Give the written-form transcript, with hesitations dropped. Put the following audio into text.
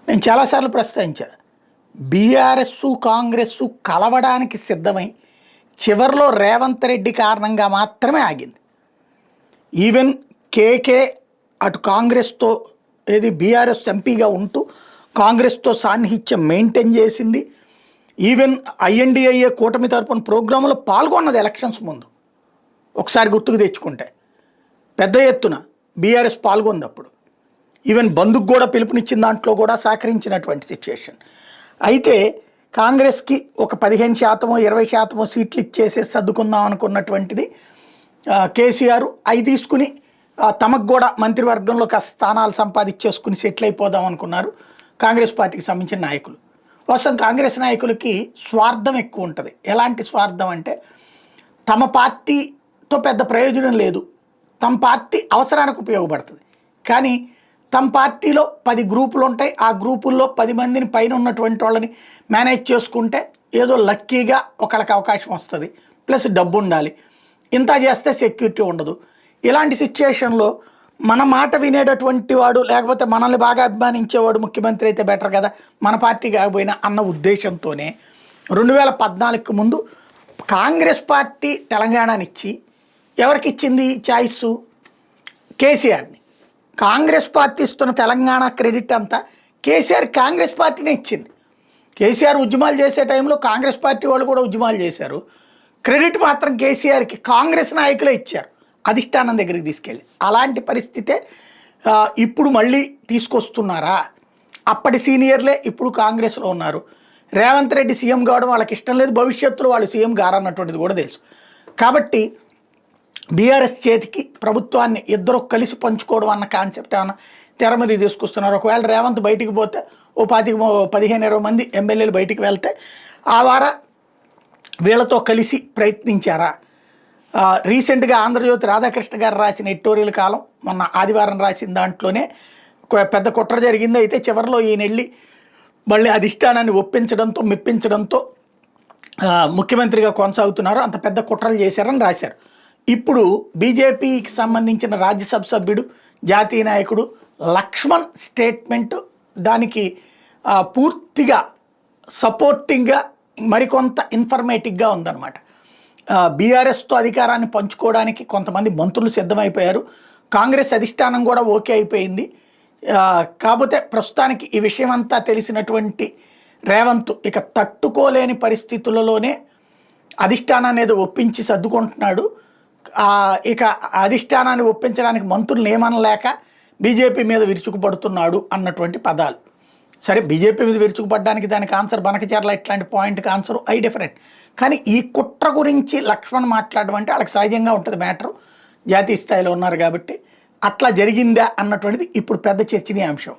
నేను చాలాసార్లు ప్రస్తావించాను. బీఆర్ఎస్, కాంగ్రెస్ కలవడానికి సిద్ధమై చివరిలో రేవంత్ రెడ్డి కారణంగా మాత్రమే ఆగింది. ఈవెన్ కేకే అటు కాంగ్రెస్తో బీఆర్ఎస్ ఎంపీగా ఉంటూ కాంగ్రెస్తో సాన్నిహిత్యం మెయింటైన్ చేసింది. ఈవెన్ ఐఎన్డిఐఏ కూటమి తరపున ప్రోగ్రాంలో పాల్గొన్నది ఎలక్షన్స్ ముందు. ఒకసారి గుర్తుకు తెచ్చుకుంటే పెద్ద ఎత్తున బీఆర్ఎస్ పాల్గొంది. అప్పుడు ఈవెన్ బంధుకు కూడా పిలుపునిచ్చిన దాంట్లో కూడా సహకరించినటువంటి సిచ్యుయేషన్. అయితే కాంగ్రెస్కి ఒక 15% 20% సీట్లు ఇచ్చేసి సర్దుకుందాం అనుకున్నటువంటిది కేసీఆర్. అవి తీసుకుని తమకు కూడా మంత్రివర్గంలో స్థానాలు సంపాదించేసుకుని సెటిల్ అయిపోదాం అనుకున్నారు కాంగ్రెస్ పార్టీకి సంబంధించిన నాయకులు. వాస్తవం కాంగ్రెస్ నాయకులకి స్వార్థం ఎక్కువ ఉంటుంది. ఎలాంటి స్వార్థం అంటే, తమ పార్టీతో పెద్ద ప్రయోజనం లేదు, తమ పార్టీ అవసరానికి ఉపయోగపడుతుంది. కానీ తమ పార్టీలో 10 గ్రూపులు ఉంటాయి, ఆ గ్రూపుల్లో 10 మందిని పైన ఉన్నటువంటి వాళ్ళని మేనేజ్ చేసుకుంటే ఏదో లక్కీగా ఒకళ్ళకి అవకాశం వస్తుంది, ప్లస్ డబ్బు ఉండాలి. ఇంత చేస్తే సెక్యూరిటీ ఉండదు. ఇలాంటి సిచ్యుయేషన్లో మన మాట వినేటటువంటి వాడు, లేకపోతే మనల్ని బాగా అభిమానించేవాడు ముఖ్యమంత్రి అయితే బెటర్ కదా, మన పార్టీ కాకపోయినా అన్న ఉద్దేశంతోనే 2014కు ముందు కాంగ్రెస్ పార్టీ తెలంగాణనిచ్చి ఎవరికి ఇచ్చింది ఛాయిస్? కేసీఆర్ని. కాంగ్రెస్ పార్టీ ఇస్తున్న తెలంగాణ క్రెడిట్ అంతా కేసీఆర్ కాంగ్రెస్ పార్టీనే ఇచ్చింది. కేసీఆర్ ఉద్యమాలు చేసే టైంలో కాంగ్రెస్ పార్టీ వాళ్ళు కూడా ఉద్యమాలు చేశారు. క్రెడిట్ మాత్రం కేసీఆర్కి కాంగ్రెస్ నాయకులే ఇచ్చారు, అధిష్టానం దగ్గరికి తీసుకెళ్ళి. అలాంటి పరిస్థితే ఇప్పుడు మళ్ళీ తీసుకొస్తున్నారా? అప్పటి సీనియర్లే ఇప్పుడు కాంగ్రెస్లో ఉన్నారు. రేవంత్ రెడ్డి సీఎం కావడం వాళ్ళకి ఇష్టం లేదు, భవిష్యత్తులో వాళ్ళు సీఎం గారన్నటువంటిది కూడా తెలుసు. కాబట్టి బీఆర్ఎస్ చేతికి ప్రభుత్వాన్ని ఇద్దరు కలిసి పంచుకోవడం అన్న కాన్సెప్ట్ ఏమైనా తెర మీద తీసుకొస్తున్నారు. ఒకవేళ రేవంత్ బయటికి పోతే ఓ 15-20 మంది ఎమ్మెల్యేలు బయటికి వెళ్తే ఆ వార వీళ్ళతో కలిసి ప్రయత్నించారా? రీసెంట్గా ఆంధ్రజ్యోతి రాధాకృష్ణ గారు రాసిన ఎడిటోరియల్ కాలం మొన్న ఆదివారం రాసిన దాంట్లోనే పెద్ద కుట్ర జరిగింది. అయితే చివరిలో ఈయన వెళ్ళి మళ్ళీ అధిష్టానాన్ని ఒప్పించడంతో మెప్పించడంతో ముఖ్యమంత్రిగా కొనసాగుతున్నారు, అంత పెద్ద కుట్రలు చేశారని రాశారు. ఇప్పుడు బీజేపీకి సంబంధించిన రాజ్యసభ సభ్యుడు, జాతీయ నాయకుడు లక్ష్మణ్ స్టేట్మెంటు దానికి పూర్తిగా సపోర్టింగ్గా, మరికొంత ఇన్ఫర్మేటివ్గా ఉందన్నమాట. బీఆర్ఎస్తో అధికారాన్ని పంచుకోవడానికి కొంతమంది మంత్రులు సిద్ధమైపోయారు, కాంగ్రెస్ అధిష్టానం కూడా ఓకే అయిపోయింది. కాకపోతే ప్రస్తుతానికి ఈ విషయం అంతా తెలిసినటువంటి రేవంత్ ఇక తట్టుకోలేని పరిస్థితులలోనే అధిష్టానాన్ని ఏదో ఒప్పించి సర్దుకుంటున్నాడు. ఇక అధిష్టానాన్ని ఒప్పించడానికి మంత్రులు ఏమనలేక బీజేపీ మీద విరుచుకుపడుతున్నాడు అన్నటువంటి పదాలు. సరే, బీజేపీ మీద విరుచుకుపడడానికి దానికి ఆన్సర్ బనకచర్ల ఇట్లాంటి పాయింట్కి ఆన్సర్ అయి డిఫరెంట్. కానీ ఈ కుట్ర గురించి లక్ష్మణ్ మాట్లాడడం అంటే వాళ్ళకి సహజంగా ఉంటుంది మ్యాటరు, జాతీయ స్థాయిలో ఉన్నారు కాబట్టి. అట్లా జరిగిందా అన్నటువంటిది ఇప్పుడు పెద్ద చర్చనీయాంశం.